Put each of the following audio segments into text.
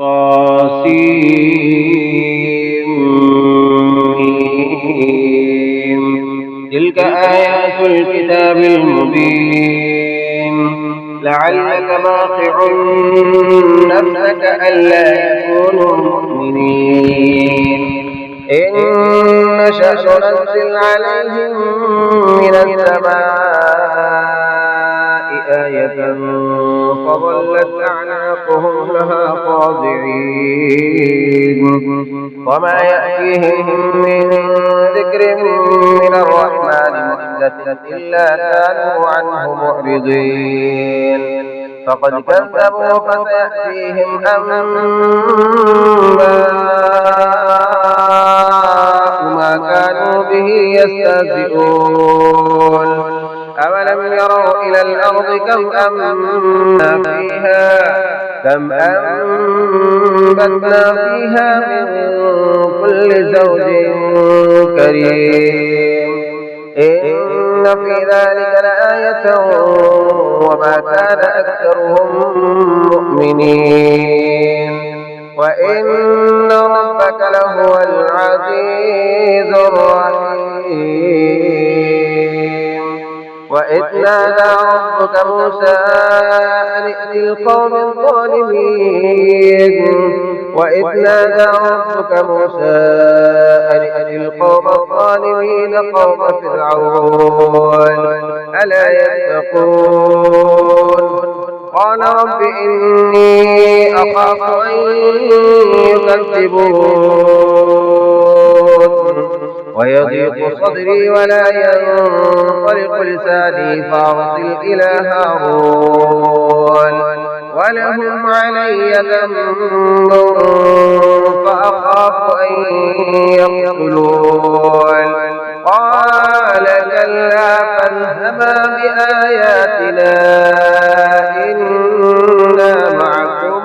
طاسيم. تلك آيات الكتاب المبين. لعلك باخع نفسك ألا يكونوا مؤمنين إن نشأ ننزل عليهم من السماء آية فظلت أعناقهم لها خاضعين وما يأتيهم من ذكر من الرحمن محدث إلا كانوا عنه معرضين فقد كذبوا فسيأتيهم أنباء ما كانوا به يستهزئون أولم يروا إلى الأرض كم أنبتنا فيها من كل زوج كريم إن في ذلك لآية وما كان أكثرهم مؤمنين وإن ربك لهو العزيز الرحيم وإذ نادى ربك موسى أن ائت القوم الظالمين قوم فرعون ألا يتقون قال رب إني أخاف أن يكذبون ويضيق صدري ولا ينطلق لساني فأرسل إلى هارون ولهم علي ذنب فأخاف أن يقتلون قال كلا فاذهبا بآياتنا إنا معكم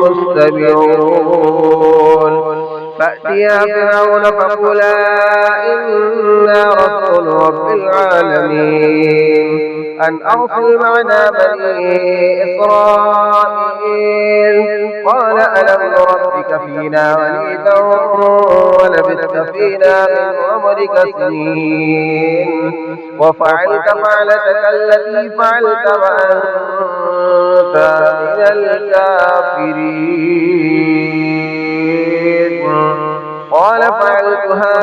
مستمعون فأتيا فرعون فقولا إنا رسول رب العالمين أن أرسل معنا بني إسرائيل قال ألم نربك فينا وليدا ولبثت فينا من عمرك سنين وفعلت فعلتك التي فعلت وأنت من الكافرين قال فعلتها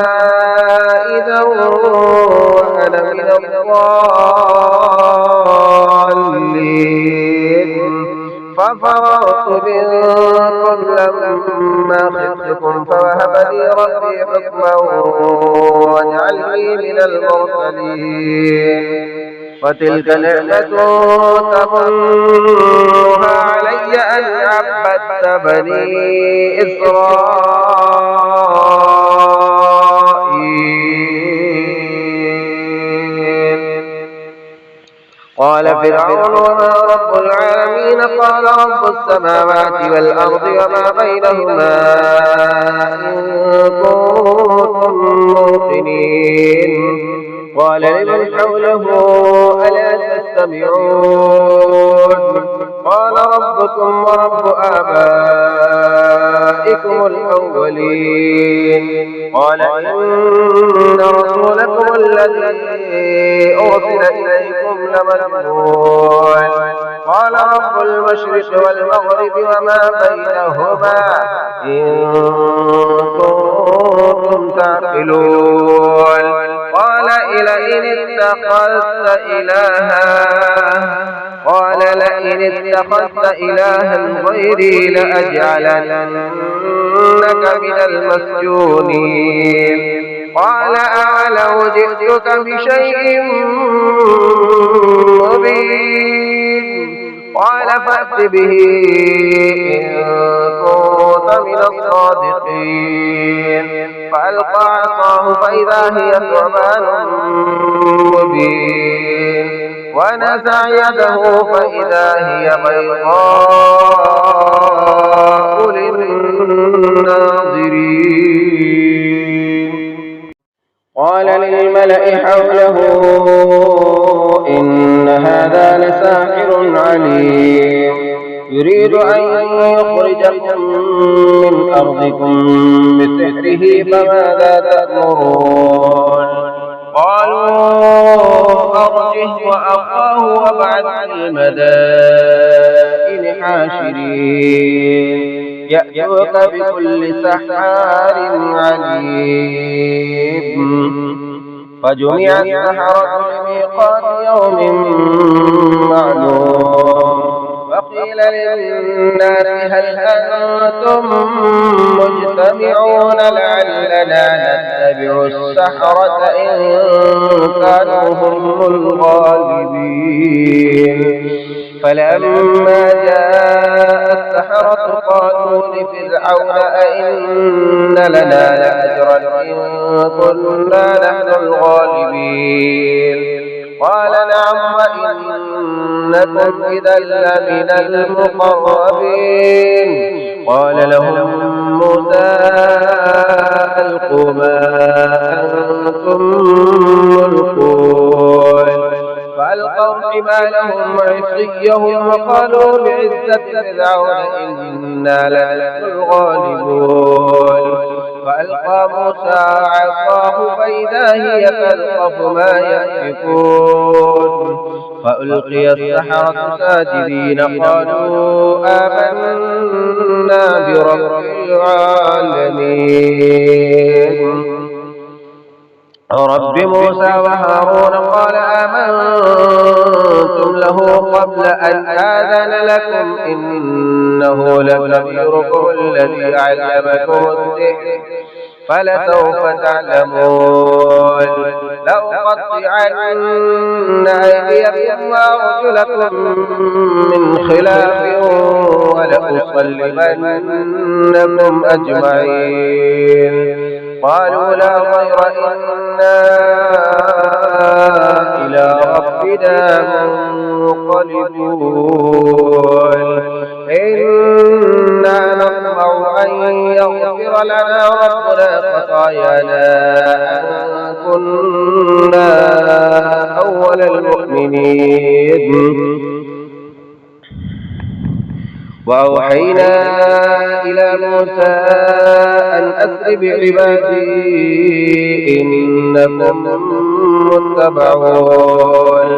إذا وأنا من الضالين ففررت منكم لما خفتكم فوهب لي ربي حكما واجعلني من المرسلين وتلك نعمة تمنها علي أن عبدت بني إسرائيل قال فرعون وما رب العالمين قال رب السماوات والأرض وما بينهما إن كنتم موقنين قال لمن حوله ألا تستمعون قال ربكم ورب آبائكم الأولين قال إن رسولكم الذي أرسل إليكم لمجنون قال رب المشرق والمغرب وما بينهما إن كنتم تعقلون قال لئن اتخذت إلها غيري لأجعلنك من المسجونين قال أولو جئتك بشيء مبين قال فأت به إن كنت من الصادقين فألقى عصاه فإذا هي ثعبان مبين ونزع يده فإذا هي بيضاء للناظرين قال للملأ حوله إن هذا لساحر عليم يريد أن يخرج ليخرجكم من أرضكم بسحره فماذا تأمرون قالوا أرجه وأخاه وابعث في المدائن حاشرين يأتوك بكل سحار عليم فجمع السحرة لميقات يوم معلوم وقيل للناس هل أنتم مجتمعون لعلنا نتبع السحرة إن كانوا هم الغالبين فلما جاء السحرة قالوا لفرعون أئن لنا لأجرا إن كنا نحن الغالبين قال نعم وإنكم إذا لمن المقربين قال لهم موسى ألقوا ما أنتم ملقون فألقوا حبالهم وعصيهم وقالوا بعزة فرعون إنا لنحن الغالبون فألقى موسى عصاه فإذا هي تلقف ما يأفكون فألقي السحرة ساجدين قالوا آمنا برب العالمين رب موسى وهارون قال آمنتم له قبل أن آذن لكم إنه لكبيركم الذي علمكم السحر فلسوف تعلمون لأقطعن أيديكم وأرجلكم من خلاف ولأصلبنكم أجمعين قالوا لا ضير إنا إلى ربنا منقلبون إنا نطمع أن يغفر لنا ربنا خطايانا أن كنا أول المؤمنين وأوحينا إلى موسى أن أسر بعبادي إنكم متبعون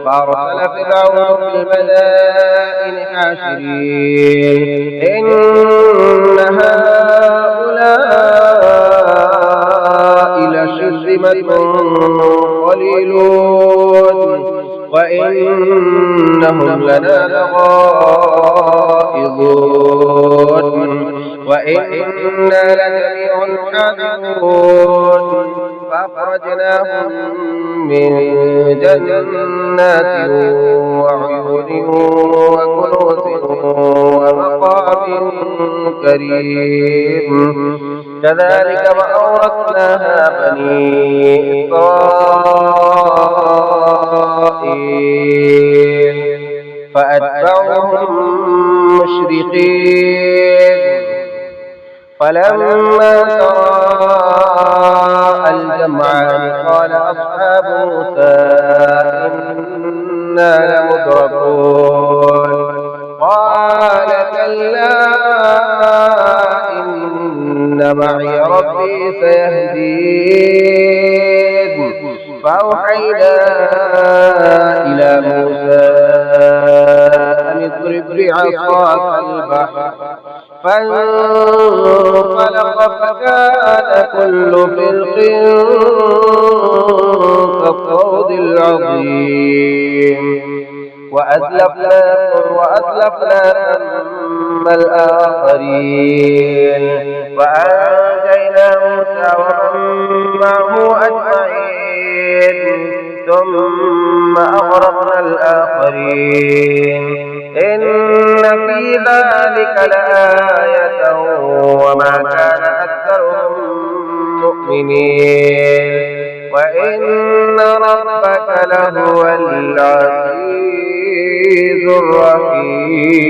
فأرسل فرعون في المدائن حاشرين إن هؤلاء لشرذمة قليلون وإنهم لنا لغائظون وإنا لجميع حاذرون فأخرجناهم من جنات وعيون وكنوز ومقام كريم كذلك وأورثناها بني إسرائيل فأتبعهم مشرقين فلما تراءى الجمعان قال أصحاب موسى إنا لمدركون قال كلا إن معي ربي سيهدين فأوحينا إلى موسى أن اضرب بعصاك البحر فانفلق فكان كل فرق كالطود العظيم وأزلفنا ثم الآخرين وأنجينا موسى ومن معه أجمعين ثم أغرقنا الآخرين إن في ذلك لآية وما كان أكثرهم مؤمنين وإن ربك لهو العزيز الرحيم